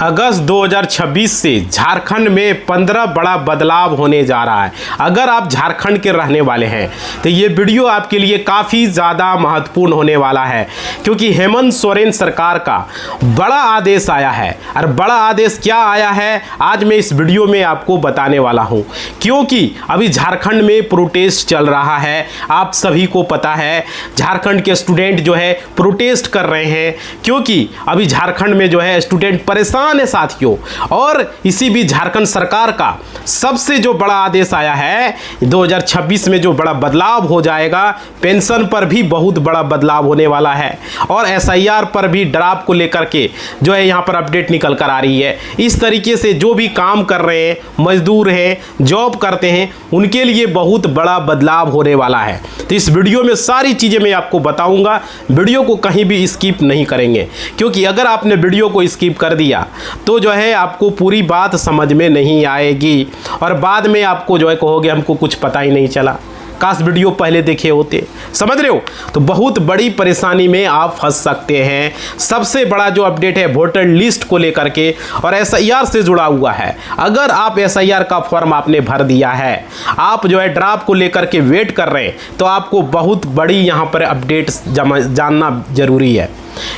अगस्त 2026 से झारखंड में 15 बड़ा बदलाव होने जा रहा है। अगर आप झारखंड के रहने वाले हैं तो ये वीडियो आपके लिए काफ़ी ज़्यादा महत्वपूर्ण होने वाला है, क्योंकि हेमंत सोरेन सरकार का बड़ा आदेश आया है। और बड़ा आदेश क्या आया है आज मैं इस वीडियो में आपको बताने वाला हूँ, क्योंकि अभी झारखंड में प्रोटेस्ट चल रहा है। आप सभी को पता है झारखंड के स्टूडेंट जो है प्रोटेस्ट कर रहे हैं, क्योंकि अभी झारखंड में जो है स्टूडेंट परेशान है साथियों। और इसी भी झारखंड सरकार का सबसे जो बड़ा आदेश आया है 2026 में जो बड़ा बदलाव हो जाएगा, पेंशन पर भी बहुत बड़ा बदलाव होने वाला है और एसआईआर पर भी ड्राफ्ट को लेकर के जो है यहाँ पर अपडेट निकल कर आ रही है। इस तरीके से जो भी काम कर रहे हैं, मजदूर हैं, जॉब करते हैं, उनके लिए बहुत बड़ा बदलाव होने वाला है। तो इस वीडियो में सारी चीज़ें मैं आपको बताऊंगा, वीडियो को कहीं भी स्किप नहीं करेंगे, क्योंकि अगर आपने वीडियो को स्किप कर दिया तो जो है आपको पूरी बात समझ में नहीं आएगी और बाद में आपको जो है कहोगे हमको कुछ पता ही नहीं चला, काश वीडियो पहले देखे होते। समझ रहे हो? तो बहुत बड़ी परेशानी में आप फंस सकते हैं। सबसे बड़ा जो अपडेट है वोटर लिस्ट को लेकर के और एसआईआर से जुड़ा हुआ है। अगर आप एसआईआर का फॉर्म आपने भर दिया है, आप जो है ड्राफ्ट को लेकर के वेट कर रहे हैं, तो आपको बहुत बड़ी यहाँ पर अपडेट जानना जरूरी है।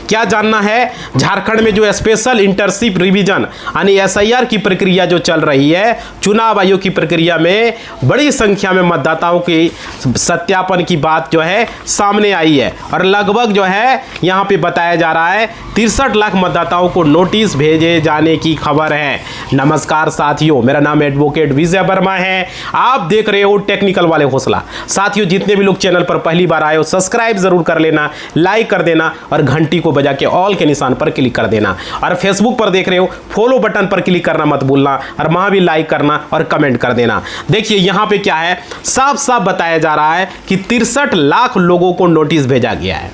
क्या जानना है? झारखंड में जो स्पेशल इंटर्नशिप रिवीजन यानी एसआईआर की प्रक्रिया जो चल रही है, चुनाव आयोग की प्रक्रिया में बड़ी संख्या में मतदाताओं की सत्यापन की बात जो है सामने आई है और लगभग जो है यहाँ पे बताया जा रहा है 63 लाख मतदाताओं को नोटिस भेजे जाने की खबर है। नमस्कार साथियों, मेरा नाम एडवोकेट विजय वर्मा है। आप देख रहे हो टेक्निकल वाले हौसला। साथियों, जितने भी लोग चैनल पर पहली बार आए हो सब्सक्राइब जरूर कर लेना, लाइक कर देना और घंटी को बजा के ऑल के निशान पर क्लिक कर देना। और फेसबुक पर देख रहे हो फॉलो बटन पर क्लिक करना मत भूलना और वहां भी लाइक करना और कमेंट कर देना। देखिए यहां पे क्या है, साफ साफ बताया जा रहा है कि 63 लाख लोगों को नोटिस भेजा गया है,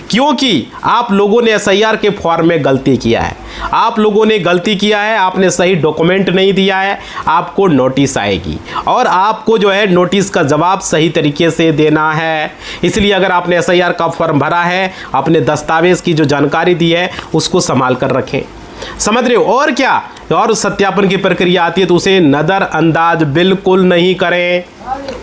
क्योंकि आप लोगों ने एसआईआर के फॉर्म में गलती किया है। आप लोगों ने गलती किया है, आपने सही डॉक्यूमेंट नहीं दिया है, आपको नोटिस आएगी और आपको जो है नोटिस का जवाब सही तरीके से देना है। इसलिए अगर आपने एसआईआर का फॉर्म भरा है, अपने दस्तावेज की जो जानकारी दी है उसको संभाल कर रखें। समझ रहे हो? और क्या, और सत्यापन की प्रक्रिया आती है तो उसे नज़रअंदाज बिल्कुल नहीं करें,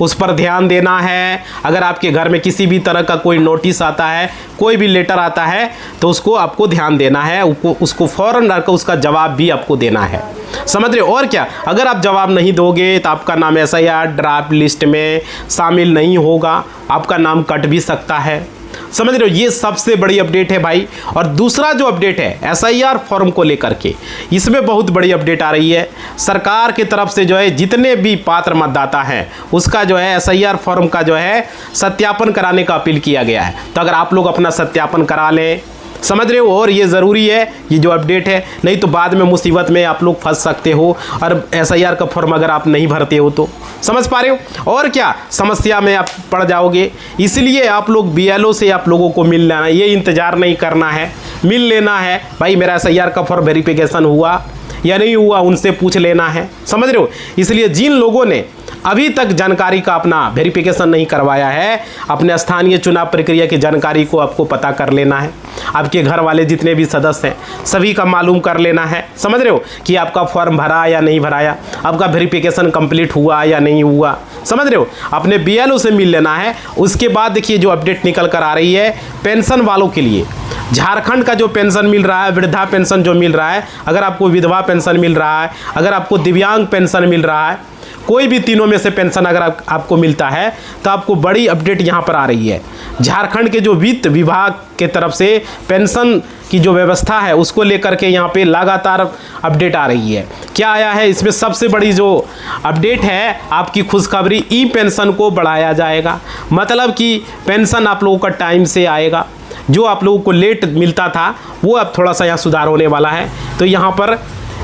उस पर ध्यान देना है। अगर आपके घर में किसी भी तरह का कोई नोटिस आता है, कोई भी लेटर आता है, तो उसको आपको ध्यान देना है, उसको फौरन रखकर उसका जवाब भी आपको देना है। समझ रहे हो? और क्या, अगर आप जवाब नहीं दोगे तो आपका नाम एसआईआर ड्राफ्ट लिस्ट में शामिल नहीं होगा, आपका नाम कट भी सकता है। समझ रहे हो? ये सबसे बड़ी अपडेट है भाई। और दूसरा जो अपडेट है एसआईआर फॉर्म को लेकर के, इसमें बहुत बड़ी अपडेट आ रही है। सरकार की तरफ से जो है जितने भी पात्र मतदाता हैं उसका जो है एसआईआर फॉर्म का जो है सत्यापन कराने का अपील किया गया है। तो अगर आप लोग अपना सत्यापन करा लें, समझ रहे हो, और ये ज़रूरी है ये जो अपडेट है, नहीं तो बाद में मुसीबत में आप लोग फंस सकते हो और एसआईआर का फॉर्म अगर आप नहीं भरते हो तो। समझ पा रहे हो? और क्या, समस्या में आप पड़ जाओगे। इसलिए आप लोग बीएलओ से आप लोगों को मिल लेना, ये इंतज़ार नहीं करना है, मिल लेना है भाई मेरा एसआईआर का फॉर्म वेरिफिकेशन हुआ या नहीं हुआ, उनसे पूछ लेना है। समझ रहे हो? इसलिए जिन लोगों ने अभी तक जानकारी का अपना वेरिफिकेशन नहीं करवाया है, अपने स्थानीय चुनाव प्रक्रिया की जानकारी को आपको पता कर लेना है। आपके घर वाले जितने भी सदस्य हैं सभी का मालूम कर लेना है। समझ रहे हो कि आपका फॉर्म भरा या नहीं भराया, आपका वेरिफिकेशन कंप्लीट हुआ या नहीं हुआ। समझ रहे हो? अपने बीएलओ से मिल लेना है। उसके बाद देखिए जो अपडेट निकल कर आ रही है पेंशन वालों के लिए, झारखंड का जो पेंशन मिल रहा है, वृद्धा पेंशन जो मिल रहा है, अगर आपको विधवा पेंशन मिल रहा है, अगर आपको दिव्यांग पेंशन मिल रहा है, कोई भी तीनों में से पेंशन अगर आपको मिलता है तो आपको बड़ी अपडेट यहाँ पर आ रही है। झारखंड के जो वित्त विभाग के तरफ से पेंशन की जो व्यवस्था है उसको लेकर के यहाँ पे लगातार अपडेट आ रही है। क्या आया है इसमें? सबसे बड़ी जो अपडेट है आपकी खुशखबरी, ई पेंशन को बढ़ाया जाएगा। मतलब कि पेंशन आप लोगों का टाइम से आएगा, जो आप लोगों को लेट मिलता था वो अब थोड़ा सा यहाँ सुधार होने वाला है। तो यहाँ पर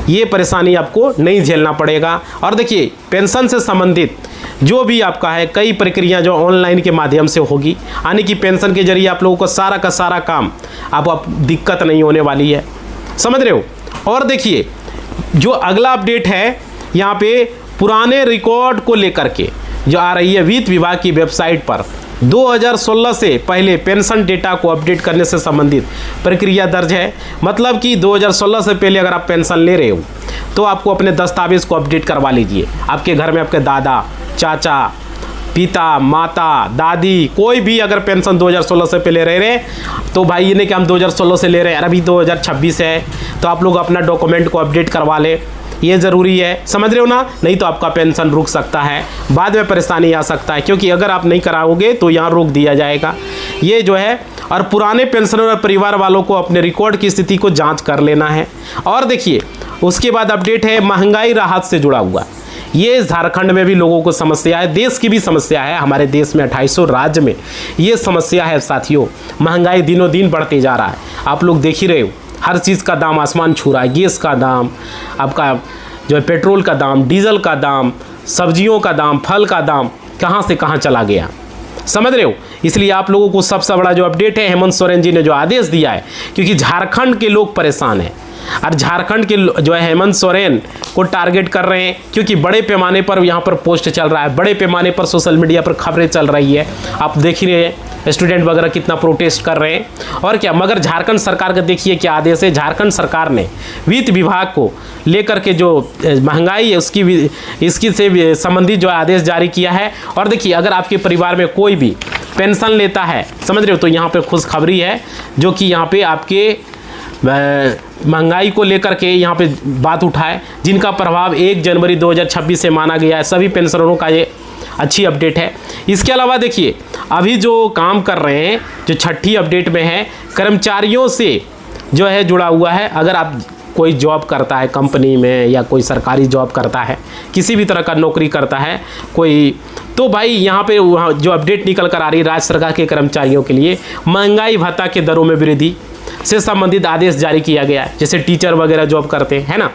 ये परेशानी आपको नहीं झेलना पड़ेगा। और देखिए पेंशन से संबंधित जो भी आपका है कई प्रक्रिया जो ऑनलाइन के माध्यम से होगी, यानी कि पेंशन के जरिए आप लोगों को सारा का सारा काम आप दिक्कत नहीं होने वाली है। समझ रहे हो? और देखिए जो अगला अपडेट है यहाँ पे पुराने रिकॉर्ड को लेकर के जो आ रही है वित्त विभाग की वेबसाइट पर, 2016 से पहले पेंशन डेटा को अपडेट करने से संबंधित प्रक्रिया दर्ज है। मतलब कि 2016 से पहले अगर आप पेंशन ले रहे हो तो आपको अपने दस्तावेज़ को अपडेट करवा लीजिए। आपके घर में आपके दादा, चाचा, पिता, माता, दादी, कोई भी अगर पेंशन 2016 से पहले रह रहे तो भाई ये नहीं कि हम 2016 से ले रहे हैं, अभी 2026 है, तो आप लोग अपना डॉक्यूमेंट को अपडेट करवा लें, ये ज़रूरी है। समझ रहे हो ना? नहीं तो आपका पेंशन रुक सकता है, बाद में परेशानी आ सकता है, क्योंकि अगर आप नहीं कराओगे तो यहाँ रोक दिया जाएगा। ये जो है, और पुराने पेंशनर और परिवार वालों को अपने रिकॉर्ड की स्थिति को जांच कर लेना है। और देखिए उसके बाद अपडेट है महंगाई राहत से जुड़ा हुआ। ये झारखंड में भी लोगों को समस्या है, देश की भी समस्या है। हमारे देश में 2800 राज्य में ये समस्या है साथियों। महंगाई दिनों दिन बढ़ते जा रहा है, आप लोग देख ही रहे हो। हर चीज़ का दाम आसमान छू रहा है। गैस का दाम, आपका जो है पेट्रोल का दाम, डीजल का दाम, सब्जियों का दाम, फल का दाम कहाँ से कहाँ चला गया, समझ रहे हो। इसलिए आप लोगों को सबसे बड़ा जो अपडेट है, हेमंत सोरेन जी ने जो आदेश दिया है, क्योंकि झारखंड के लोग परेशान हैं और झारखंड के जो है हेमंत सोरेन को टारगेट कर रहे हैं, क्योंकि बड़े पैमाने पर यहाँ पर पोस्ट चल रहा है, बड़े पैमाने पर सोशल मीडिया पर खबरें चल रही है। आप देख ही रहे हैं स्टूडेंट वगैरह कितना प्रोटेस्ट कर रहे हैं और क्या। मगर झारखंड सरकार का देखिए क्या आदेश है। झारखंड सरकार ने वित्त विभाग को लेकर के जो महंगाई है इसकी से संबंधित जो आदेश जारी किया है। और देखिए अगर आपके परिवार में कोई भी पेंशन लेता है, समझ रहे हो, तो यहाँ पे खुशखबरी है, जो कि यहाँ पे आपके महंगाई को लेकर के यहाँ पे बात उठाए, जिनका प्रभाव 1 जनवरी 2026 से माना गया है। सभी पेंशनरों का ये अच्छी अपडेट है। इसके अलावा देखिए अभी जो काम कर रहे हैं, जो छठी अपडेट में है, कर्मचारियों से जो है जुड़ा हुआ है। अगर आप कोई जॉब करता है कंपनी में या कोई सरकारी जॉब करता है, किसी भी तरह का नौकरी करता है कोई, तो भाई यहाँ पे जो अपडेट निकल कर आ रही है राज्य सरकार के कर्मचारियों के लिए, महंगाई भत्ता के दरों में वृद्धि से संबंधित आदेश जारी किया गया है। जैसे टीचर वगैरह जॉब करते हैं, है ना,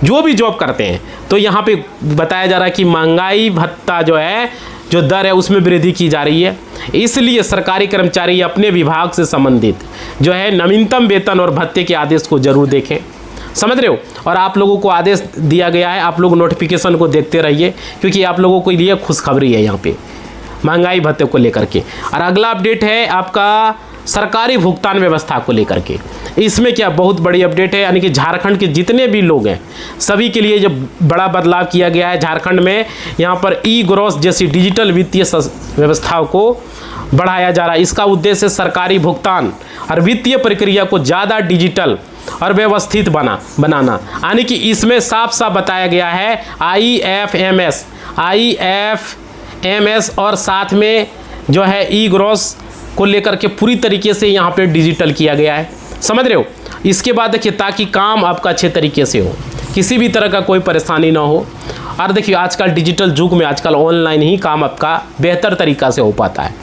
जो भी जॉब करते हैं, तो यहाँ पे बताया जा रहा है कि महंगाई भत्ता जो है, जो दर है, उसमें वृद्धि की जा रही है। इसलिए सरकारी कर्मचारी अपने विभाग से संबंधित जो है नवीनतम वेतन और भत्ते के आदेश को जरूर देखें, समझ रहे हो। और आप लोगों को आदेश दिया गया है, आप लोग नोटिफिकेशन को देखते रहिए, क्योंकि आप लोगों के लिए खुशखबरी है यहाँ पे महंगाई भत्ते को लेकर के। और अगला अपडेट है आपका सरकारी भुगतान व्यवस्था को लेकर के। इसमें क्या बहुत बड़ी अपडेट है, यानी कि झारखंड के जितने भी लोग हैं सभी के लिए जो बड़ा बदलाव किया गया है। झारखंड में यहाँ पर ई ग्रॉस जैसी डिजिटल वित्तीय व्यवस्थाओं को बढ़ाया जा रहा है। इसका उद्देश्य सरकारी भुगतान और वित्तीय प्रक्रिया को ज़्यादा डिजिटल और व्यवस्थित बनाना, यानी कि इसमें साफ साफ बताया गया है IFMS और साथ में जो है ई ग्रॉस को लेकर के पूरी तरीके से यहाँ पे डिजिटल किया गया है, समझ रहे हो। इसके बाद देखिए ताकि काम आपका अच्छे तरीके से हो, किसी भी तरह का कोई परेशानी ना हो। और देखिए आजकल डिजिटल युग में आजकल ऑनलाइन ही काम आपका बेहतर तरीक़ा से हो पाता है।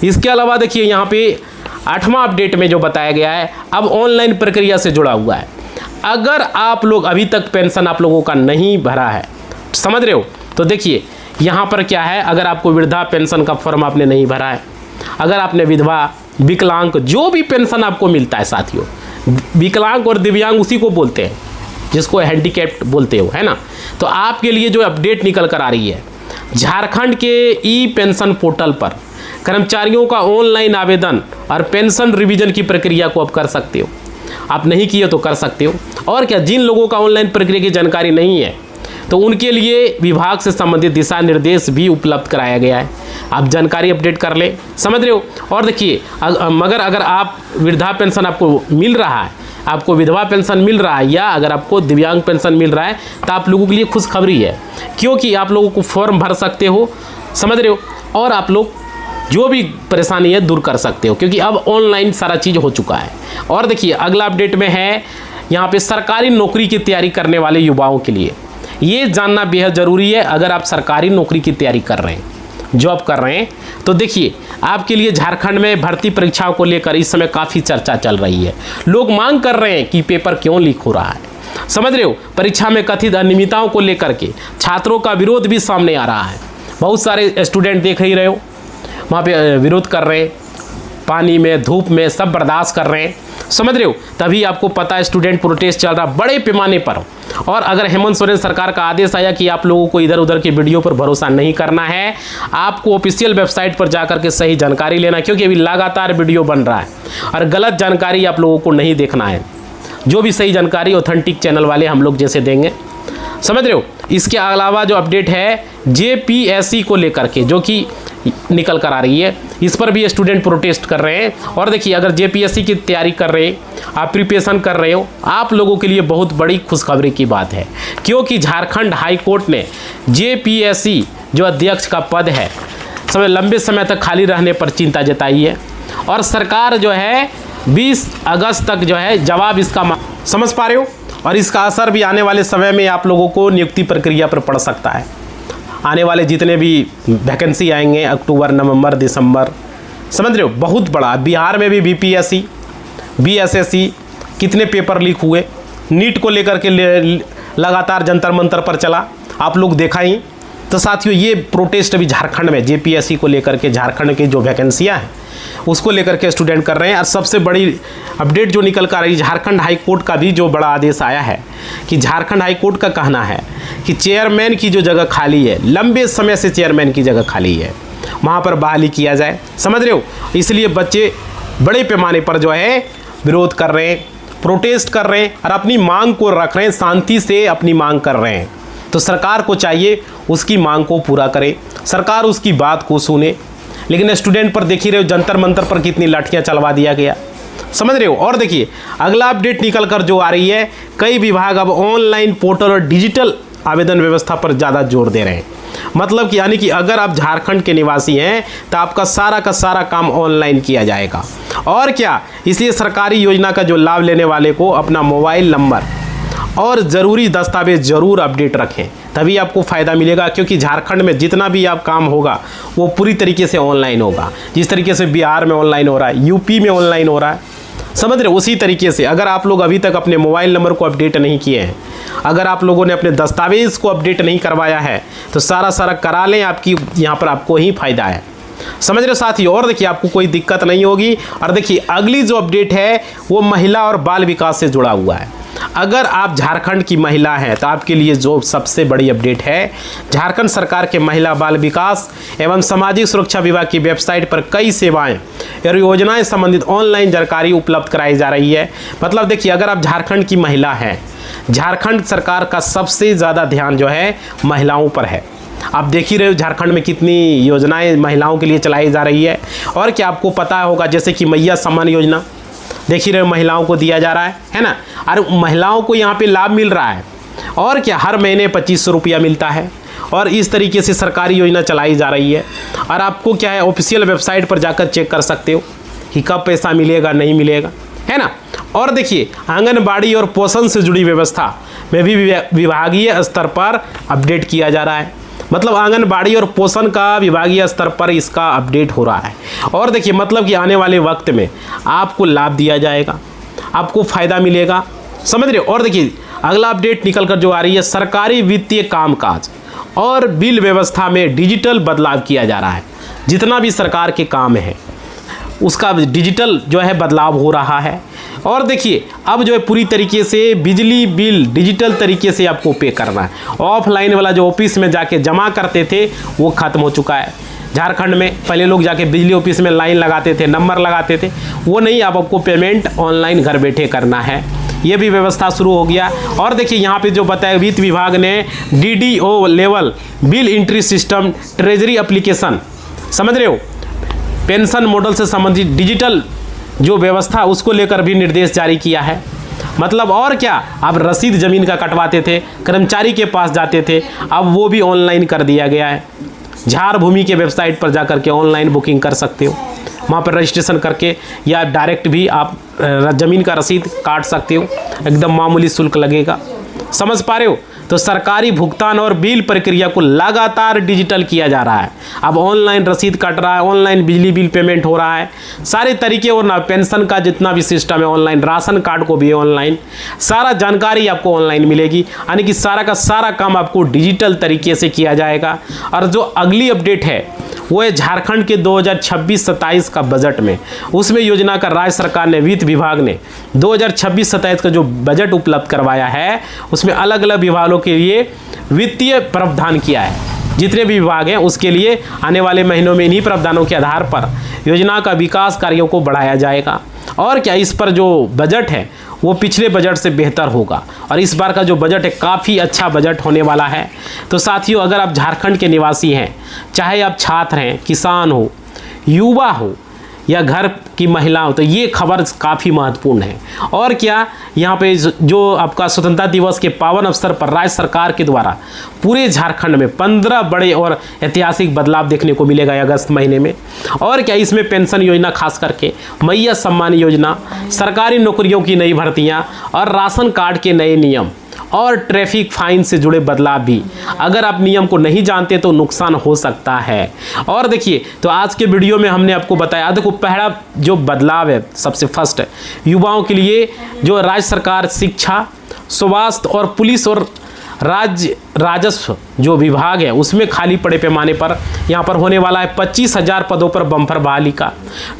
इसके अलावा देखिए यहाँ पे 8वां अपडेट में जो बताया गया है, अब ऑनलाइन प्रक्रिया से जुड़ा हुआ है। अगर आप लोग अभी तक पेंशन आप लोगों का नहीं भरा है, समझ रहे हो, तो देखिए यहाँ पर क्या है, अगर आपको वृद्धा पेंशन का फॉर्म आपने नहीं भरा है, अगर आपने विधवा, विकलांग, जो भी पेंशन आपको मिलता है साथियों, विकलांग और दिव्यांग उसी को बोलते हैं जिसको हैंडीकैप्ड बोलते हो, है ना, तो आपके लिए जो अपडेट निकल कर आ रही है, झारखंड के ई पेंशन पोर्टल पर कर्मचारियों का ऑनलाइन आवेदन और पेंशन रिवीजन की प्रक्रिया को आप कर सकते हो। आप नहीं किए तो कर सकते हो। और क्या, जिन लोगों का ऑनलाइन प्रक्रिया की जानकारी नहीं है तो उनके लिए विभाग से संबंधित दिशा निर्देश भी उपलब्ध कराया गया है, आप जानकारी अपडेट कर ले, समझ रहे हो। और देखिए मगर अगर आप वृद्धा पेंशन आपको मिल रहा है, आपको विधवा पेंशन मिल रहा है, या अगर आपको दिव्यांग पेंशन मिल रहा है, तो आप लोगों के लिए खुशखबरी है, क्योंकि आप लोगों को फॉर्म भर सकते हो, समझ रहे हो, और आप लोग जो भी परेशानी है दूर कर सकते हो, क्योंकि अब ऑनलाइन सारा चीज़ हो चुका है। और देखिए अगला अपडेट में है यहाँ पे सरकारी नौकरी की तैयारी करने वाले युवाओं के लिए ये जानना बेहद ज़रूरी है। अगर आप सरकारी नौकरी की तैयारी कर रहे हैं, जॉब कर रहे हैं, तो देखिए आपके लिए झारखंड में भर्ती परीक्षाओं को लेकर इस समय काफ़ी चर्चा चल रही है। लोग मांग कर रहे हैं कि पेपर क्यों लीक हो रहा है, समझ रहे हो। परीक्षा में कथित अनियमितताओं को लेकर के छात्रों का विरोध भी सामने आ रहा है। बहुत सारे स्टूडेंट देख ही रहे हो, वहाँ पे विरोध कर रहे हैं, पानी में, धूप में, सब बर्दाश्त कर रहे हैं, समझ रहे हो। तभी आपको पता है स्टूडेंट प्रोटेस्ट चल रहा बड़े पैमाने पर, और अगर हेमंत सोरेन सरकार का आदेश आया कि आप लोगों को इधर उधर की वीडियो पर भरोसा नहीं करना है, आपको ऑफिशियल वेबसाइट पर जाकर के सही जानकारी लेना, क्योंकि अभी लगातार वीडियो बन रहा है और गलत जानकारी आप लोगों को नहीं देखना है। जो भी सही जानकारी ऑथेंटिक चैनल वाले हम लोग जैसे देंगे, समझ रहे हो। इसके अलावा जो अपडेट है जेपीएससी को लेकर के जो कि निकल कर आ रही है, इस पर भी स्टूडेंट प्रोटेस्ट कर रहे हैं। और देखिए, अगर जेपीएससी की तैयारी कर रहे हैं, आप प्रिपरेशन कर रहे हो, आप लोगों के लिए बहुत बड़ी खुशखबरी की बात है, क्योंकि झारखंड हाई कोर्ट ने जेपीएससी जो अध्यक्ष का पद है लंबे समय तक खाली रहने पर चिंता जताई है और सरकार जो है 20 अगस्त तक जो है जवाब इसका समझ पा रहे हो। और इसका असर भी आने वाले समय में आप लोगों को नियुक्ति प्रक्रिया पर पड़ सकता है। आने वाले जितने भी वैकेंसी आएंगे अक्टूबर, नवंबर, दिसंबर, समझ रहे हो, बहुत बड़ा। बिहार में भी बीपीएससी, बीएसएससी कितने पेपर लीक हुए, नीट को लेकर के लगातार जंतर मंतर पर चला, आप लोग देखा ही। तो साथियों, ये प्रोटेस्ट अभी झारखंड में जेपीएससी को लेकर के, झारखंड की जो वैकेंसियाँ हैं उसको लेकर के स्टूडेंट कर रहे हैं। और सबसे बड़ी अपडेट जो निकल कर आ रही है, झारखंड हाई कोर्ट का भी जो बड़ा आदेश आया है कि झारखंड हाई कोर्ट का कहना है कि चेयरमैन की जो जगह खाली है, लंबे समय से चेयरमैन की जगह खाली है, वहाँ पर बहाली किया जाए, समझ रहे हो। इसलिए बच्चे बड़े पैमाने पर जो है विरोध कर रहे हैं, प्रोटेस्ट कर रहे हैं और अपनी मांग को रख रहे हैं, शांति से अपनी मांग कर रहे हैं। तो सरकार को चाहिए उसकी मांग को पूरा करे, सरकार उसकी बात को सुने। लेकिन स्टूडेंट पर देख ही रहे हो, जंतर मंतर पर कितनी लाठियां चलवा दिया गया, समझ रहे हो। और देखिए, अगला अपडेट निकल कर जो आ रही है, कई विभाग अब ऑनलाइन पोर्टल और डिजिटल आवेदन व्यवस्था पर ज़्यादा जोर दे रहे हैं। मतलब कि यानी कि अगर आप झारखंड के निवासी हैं तो आपका सारा का सारा काम ऑनलाइन किया जाएगा। और क्या, इसलिए सरकारी योजना का जो लाभ लेने वाले को अपना मोबाइल नंबर और ज़रूरी दस्तावेज ज़रूर अपडेट रखें, तभी आपको फ़ायदा मिलेगा। क्योंकि झारखंड में जितना भी आप काम होगा वो पूरी तरीके से ऑनलाइन होगा। जिस तरीके से बिहार में ऑनलाइन हो रहा है, यूपी में ऑनलाइन हो रहा है, समझ रहे हो। उसी तरीके से अगर आप लोग अभी तक अपने मोबाइल नंबर को अपडेट नहीं किए हैं, अगर आप लोगों ने अपने दस्तावेज़ को अपडेट नहीं करवाया है, तो सारा करा लें, आपकी यहाँ पर आपको ही फ़ायदा है, समझ रहे हो साथियों। और देखिए, आपको कोई दिक्कत नहीं होगी। और देखिए, अगली जो अपडेट है वो महिला और बाल विकास से जुड़ा हुआ है। अगर आप झारखंड की महिला हैं तो आपके लिए जो सबसे बड़ी अपडेट है, झारखंड सरकार के महिला बाल विकास एवं सामाजिक सुरक्षा विभाग की वेबसाइट पर कई सेवाएं और योजनाएं संबंधित ऑनलाइन जानकारी उपलब्ध कराई जा रही है। मतलब देखिए, अगर आप झारखंड की महिला हैं, झारखंड सरकार का सबसे ज़्यादा ध्यान जो है महिलाओं पर है। आप देख ही रहे हो झारखंड में कितनी योजनाएं महिलाओं के लिए चलाई जा रही है। और क्या आपको पता होगा, जैसे कि मैया सम्मान योजना देख ही रहे हो, महिलाओं को दिया जा रहा है ना। और महिलाओं को यहाँ पे लाभ मिल रहा है। और क्या, हर महीने 2500 रुपया मिलता है। और इस तरीके से सरकारी योजना चलाई जा रही है। और आपको क्या है, ऑफिशियल वेबसाइट पर जाकर चेक कर सकते हो कि कब पैसा मिलेगा, नहीं मिलेगा, है ना। और देखिए, आंगनबाड़ी और पोषण से जुड़ी व्यवस्था में भी विभागीय स्तर पर अपडेट किया जा रहा है। मतलब आंगनबाड़ी और पोषण का विभागीय स्तर पर इसका अपडेट हो रहा है। और देखिए, मतलब कि आने वाले वक्त में आपको लाभ दिया जाएगा, आपको फ़ायदा मिलेगा, समझ रहे हो। और देखिए, अगला अपडेट निकल कर जो आ रही है, सरकारी वित्तीय कामकाज और बिल व्यवस्था में डिजिटल बदलाव किया जा रहा है। जितना भी सरकार के काम है उसका डिजिटल जो है बदलाव हो रहा है। और देखिए, अब जो है पूरी तरीके से बिजली बिल डिजिटल तरीके से आपको पे करना है। ऑफलाइन वाला जो ऑफिस में जाके जमा करते थे वो ख़त्म हो चुका है। झारखंड में पहले लोग जाके बिजली ऑफिस में लाइन लगाते थे, नंबर लगाते थे, वो नहीं, अब आपको पेमेंट ऑनलाइन घर बैठे करना है। ये भी व्यवस्था शुरू हो गया। और देखिए, यहाँ पे जो बताया, वित्त विभाग ने DDO level bill entry system, treasury application, समझ रहे हो, पेंशन मॉडल से संबंधित डिजिटल जो व्यवस्था उसको लेकर भी निर्देश जारी किया है। मतलब और क्या, आप रसीद ज़मीन का कटवाते थे, कर्मचारी के पास जाते थे, अब वो भी ऑनलाइन कर दिया गया है। झार भूमि के वेबसाइट पर जाकर के ऑनलाइन बुकिंग कर सकते हो, वहाँ पर रजिस्ट्रेशन करके, या डायरेक्ट भी आप ज़मीन का रसीद काट सकते हो, एकदम मामूली शुल्क लगेगा, समझ पा रहे हो। तो सरकारी भुगतान और बिल प्रक्रिया को लगातार डिजिटल किया जा रहा है। अब ऑनलाइन रसीद कट रहा है, ऑनलाइन बिजली बिल पेमेंट हो रहा है, सारे तरीके। और ना पेंशन का जितना भी सिस्टम है ऑनलाइन, राशन कार्ड को भी ऑनलाइन, सारा जानकारी आपको ऑनलाइन मिलेगी। यानी कि सारा का सारा काम आपको डिजिटल तरीके से किया जाएगा। और जो अगली अपडेट है वो है झारखंड के 2026-27 का बजट में। उसमें योजना का राज्य सरकार ने, वित्त विभाग ने 2026-27 का जो बजट उपलब्ध करवाया है, उसमें अलग अलग विभागों के लिए वित्तीय प्रावधान किया है। जितने भी विभाग हैं उसके लिए आने वाले महीनों में इन्हीं प्रावधानों के आधार पर योजना का विकास कार्यों को बढ़ाया जाएगा। और क्या, इस पर जो बजट है वो पिछले बजट से बेहतर होगा और इस बार का जो बजट है काफ़ी अच्छा बजट होने वाला है। तो साथियों, अगर आप झारखंड के निवासी हैं, चाहे आप छात्र हैं, किसान हो, युवा हो या घर की महिला हो, तो ये खबर काफ़ी महत्वपूर्ण है। और क्या, यहाँ पे जो आपका स्वतंत्रता दिवस के पावन अवसर पर राज्य सरकार के द्वारा पूरे झारखंड में 15 बड़े और ऐतिहासिक बदलाव देखने को मिलेगा अगस्त महीने में। और क्या, इसमें पेंशन योजना, खास करके मैया सम्मान योजना, सरकारी नौकरियों की नई भर्तियाँ और राशन कार्ड के नए नियम और ट्रैफिक फाइन से जुड़े बदलाव भी, अगर आप नियम को नहीं जानते तो नुकसान हो सकता है। और देखिए, तो आज के वीडियो में हमने आपको बताया, देखो पहला जो बदलाव है, सबसे फर्स्ट है युवाओं के लिए जो राज्य सरकार शिक्षा, स्वास्थ्य और पुलिस और राजस्व जो विभाग है उसमें खाली पड़े पैमाने पर यहाँ पर होने वाला है 25,000 पदों पर बम्पर बहाली का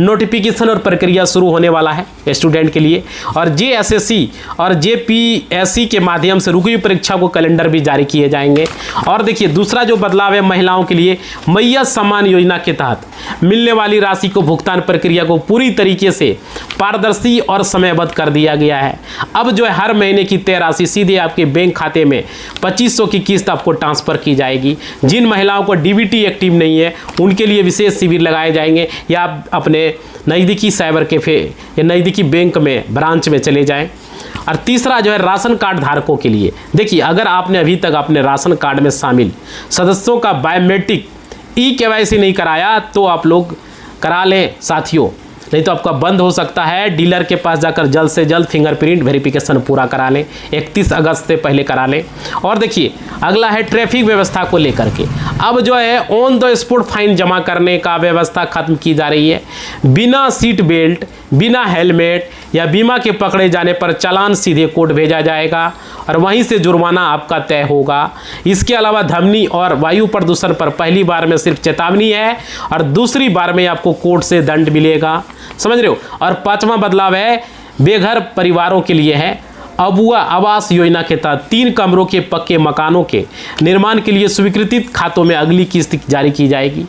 नोटिफिकेशन और प्रक्रिया शुरू होने वाला है स्टूडेंट के लिए। और JSSC और JPSC के माध्यम से रुकी हुई परीक्षा को कैलेंडर भी जारी किए जाएंगे। और देखिए, दूसरा जो बदलाव है महिलाओं के लिए, मैया सम्मान योजना के तहत मिलने वाली राशि को भुगतान प्रक्रिया को पूरी तरीके से पारदर्शी और समयबद्ध कर दिया गया है। अब जो है हर महीने की तय राशि सीधे आपके बैंक खाते में 2500 की किस्त आपको ट्रांसफ़र की जाएगी। जिन महिलाओं को DBT एक्टिव नहीं है उनके लिए विशेष शिविर लगाए जाएंगे, या आप अपने नज़दीकी साइबर कैफ़े या नज़दीकी बैंक में ब्रांच में चले जाएं। और तीसरा जो है राशन कार्ड धारकों के लिए, देखिए अगर आपने अभी तक अपने राशन कार्ड में शामिल सदस्यों का बायोमेट्रिक KYC नहीं कराया तो आप लोग करा लें साथियों, नहीं तो आपका बंद हो सकता है। डीलर के पास जाकर जल्द से जल्द फिंगरप्रिंट वेरिफिकेशन पूरा करा लें, 31 अगस्त से पहले करा लें। और देखिए, अगला है ट्रैफिक व्यवस्था को लेकर के, अब जो है ऑन द स्पॉट फाइन जमा करने का व्यवस्था खत्म की जा रही है। बिना सीट बेल्ट, बिना हेलमेट या बीमा के पकड़े जाने पर चालान सीधे कोर्ट भेजा जाएगा और वहीं से जुर्माना आपका तय होगा। इसके अलावा ध्वनि और वायु प्रदूषण पर पहली बार में सिर्फ चेतावनी है और दूसरी बार में आपको कोर्ट से दंड मिलेगा, समझ रहे हो। और पांचवा बदलाव है बेघर परिवारों के लिए है। अबुआ आवास योजना के तहत 3 कमरों के पक्के मकानों के निर्माण के लिए स्वीकृत खातों में अगली किस्त जारी की जाएगी।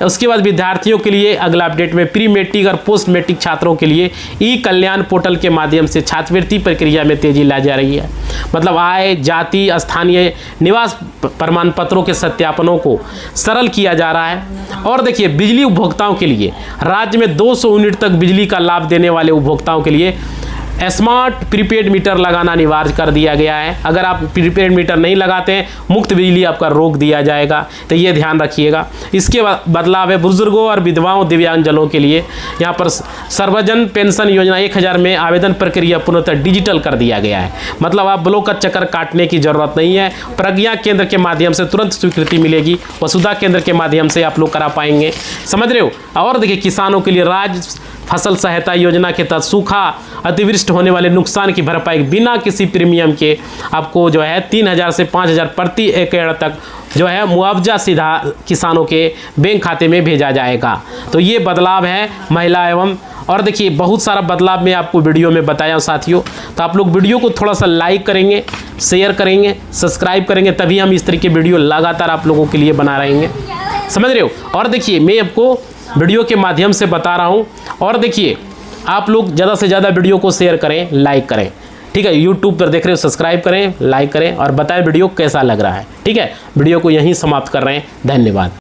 उसके बाद विद्यार्थियों के लिए अगला अपडेट में प्री मैट्रिक और पोस्ट मैट्रिक छात्रों के लिए कल्याण पोर्टल के माध्यम से छात्रवृत्ति प्रक्रिया में तेजी लाई जा रही है। मतलब आय, जाति, स्थानीय निवास प्रमाण पत्रों के सत्यापनों को सरल किया जा रहा है। और देखिए, बिजली उपभोक्ताओं के लिए राज्य में 200 यूनिट तक बिजली का लाभ देने वाले उपभोक्ताओं के लिए स्मार्ट प्रीपेड मीटर लगाना अनिवार्य कर दिया गया है। अगर आप प्रीपेड मीटर नहीं लगाते हैं, मुफ्त बिजली आपका रोक दिया जाएगा, तो ये ध्यान रखिएगा। इसके बदलाव है बुजुर्गों और विधवाओं दिव्यांगजनों के लिए, यहाँ पर सर्वजन पेंशन योजना 1000 में आवेदन प्रक्रिया पूर्णतः डिजिटल कर दिया गया है। मतलब आप ब्लॉक का चक्कर काटने की जरूरत नहीं है, प्रज्ञा केंद्र के माध्यम से तुरंत स्वीकृति मिलेगी, वसुधा केंद्र के माध्यम से आप लोग करा पाएंगे, समझ रहे हो। और देखिए, किसानों के लिए राज्य फसल सहायता योजना के तहत सूखा अतिवृष्टि होने वाले नुकसान की भरपाई बिना किसी प्रीमियम के आपको जो है 3000 से 5000 प्रति एकड़ तक जो है मुआवजा सीधा किसानों के बैंक खाते में भेजा जाएगा। तो ये बदलाव है महिला एवं, और देखिए बहुत सारा बदलाव मैं आपको वीडियो में बताया साथियों। तो आप लोग वीडियो को थोड़ा सा लाइक करेंगे, शेयर करेंगे, सब्सक्राइब करेंगे, तभी हम इस तरह के वीडियो लगातार आप लोगों के लिए बना रहेंगे, समझ रहे हो। और देखिए, मैं आपको वीडियो के माध्यम से बता रहा हूँ। और देखिए, आप लोग ज़्यादा से ज़्यादा वीडियो को शेयर करें, लाइक करें, ठीक है। यूट्यूब पर देख रहे हो, सब्सक्राइब करें, लाइक करें और बताएं वीडियो कैसा लग रहा है, ठीक है। वीडियो को यहीं समाप्त कर रहे हैं, धन्यवाद।